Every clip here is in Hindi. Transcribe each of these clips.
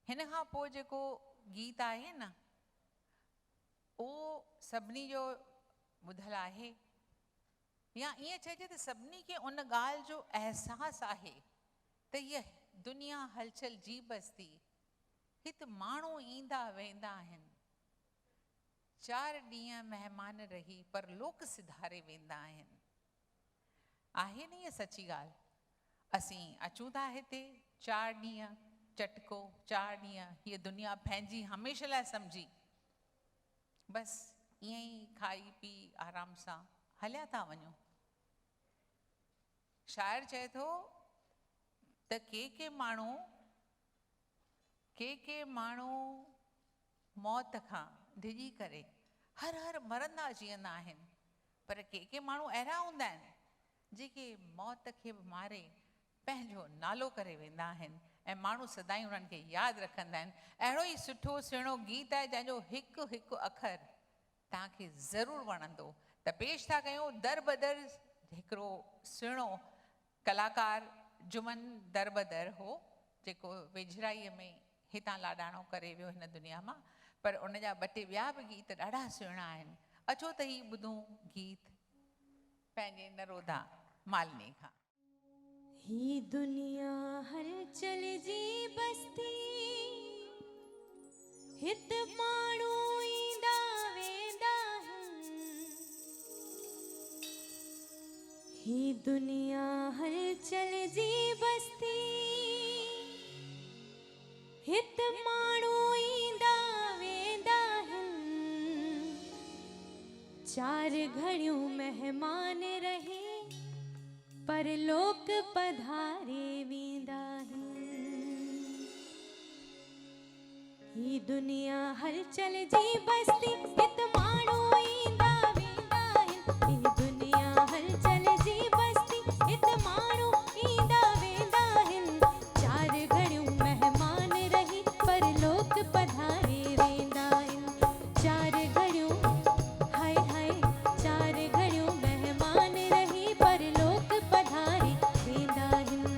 हिन खां पोइ जेको गीत आहे न, उहो सभिनी जो ॿुधल आहे, या ईअं चइजे त सभिनी खे उन ॻाल्हि जो अहसासु आहे त हीअ दुनिया हलचल जी बस्ती, हिते माण्हू ईंदा वेंदा आहिनि, 4 ॾींहं महिमान रही पर लोक सिधारे वेंदा आहिनि। आहे न इहा सची ॻाल्हि? असीं अचूं था हिते 4 ॾींहं चटको, 4 ॾींहं हीअ दुनिया पंहिंजी हमेशह लाइ सम्झी बसि ईअं ई खाई पी आराम सां हलिया था वञूं। शाइर चए थो त के माण्हू मौत खां डिॼी करे हर हर मरंदा जीअंदा आहिनि, पर के माण्हू अहिड़ा हूंदा आहिनि जेके मौत खे बि मारे पंहिंजो नालो करे वेंदा आहिनि ऐं माण्हू सदाईं उन्हनि खे यादि रखंदा आहिनि। अहिड़ो ई सुठो सुहिणो गीत आहे जंहिंजो हिकु हिकु अखर तव्हांखे ज़रूरु वणंदो। त पेश था कयूं दरबदर, हिकिड़ो सुहिणो कलाकार जुमन दरबदर हो जेको वेझराईअ में हितां लाॾाणो करे वियो हिन दुनिया मां, पर उन जा 2 टे ॿिया बि गीत ॾाढा सुहिणा आहिनि। अचो त ही ॿुधूं गीत पंहिंजे नरोदा मालिनी खां। ही दुनिया हलचल जी बस्ती, हित माण्हू ईंदा वेंदा आहिनि। ही दुनिया हलचल जी बस्ती, हित माण्हू ईंदा वेंदा आहिनि। 4 घड़ियूं महिमान रही पर लोक पधारे वेंदा आहिनि। ही दुनिया हलचल जी बस्ती, हित माण्हू ईंदा वेंदा आहिनि। ही दुनिया हलचल जी बस्ती, हित माण्हू ईंदा वेंदा आहिनि। 4 घड़ियूं महिमान रही पर लोक पधारे वेंदा आहिनि। 4 घड़ियूं हाय हाय, 4 घड़ियूं महिमान रही पर लोक पधारे वेंदा आहिनि।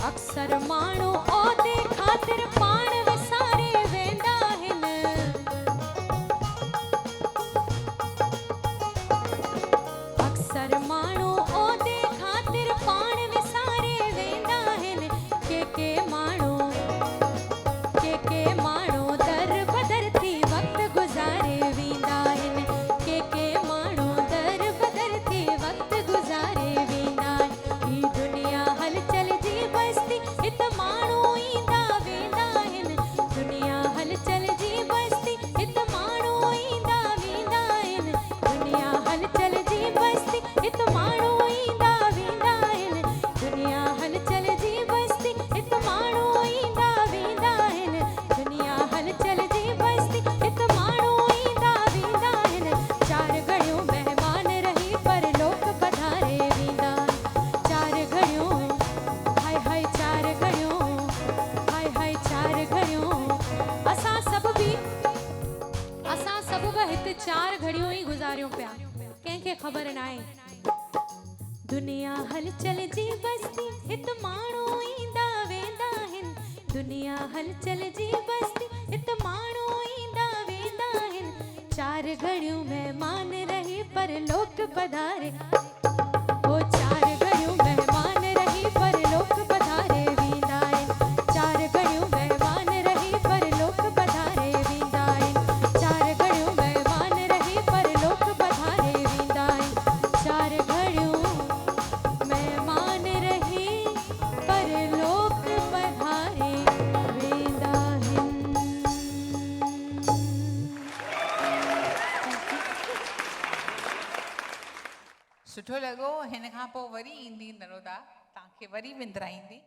अक्सर माण्हू ओदे ख़ातिर पाण विसारे वेंदा आहिनि। अक्सर माण्हू ओदे ख़ातिर पाण विसारे वेंदा आहिनि। के माण्हू दर बदर थी वक़्तु गुज़ारे वेंदा आहिनि। के माण्हू दर बदर थी वक़्तु गुज़ारे वेंदा आहिनि। ही दुनिया हलचल जी बस्ती हित माण्हू ईंदा वेंदा आहिनि। दुनिया हलचल जी बस्ती हित माण्हू ईंदा वेंदा आहिनि। दुनिया हलचल जी बस्ती हित माण्हू ईंदा वेंदा आहिनि। दुनिया हलचल जी बस्ती हित माण्हू ईंदा वेंदा आहिनि। दुनिया हलचल जी बस्ती हित माण्हू ईंदा वेंदा आहिनि। चार घड़ियूं महिमान रही पर लोक पधारे वेंदा आहिनि। चार घड़ियूं हाय हाय चार घड़ियूं हाय हाय चार घड़ियूं असां सभु बि हिते चार घड़ियूं ई गुज़ारियूं पिया। कंहिंखे ख़बर न आहे। दुनिया हलचल जी बस्ती हित माण्हू ईंदा वेंदा आहिनि। दुनिया हलचल जी बस्ती हित माण्हू ईंदा वेंदा आहिनि। चार घड़ियूं महिमान रही पर लोक पधारे। ओ चार घड़ियूं महिमान रही पर लोक पधारे वेंदा आहिनि। चार घड़ियूं महिमान रही पर लोक पधारे वेंदा आहिनि। चार घड़ियूं महिमान रही पर लोक पधारे वेंदा आहिनि। चार घड़ियूं महिमान रही पर लोक पधारे वेंदा आहिनि। सुठो लॻो। हिन खां पोइ वरी ईंदी नरोदा तव्हांखे वरी विंदराईंदी।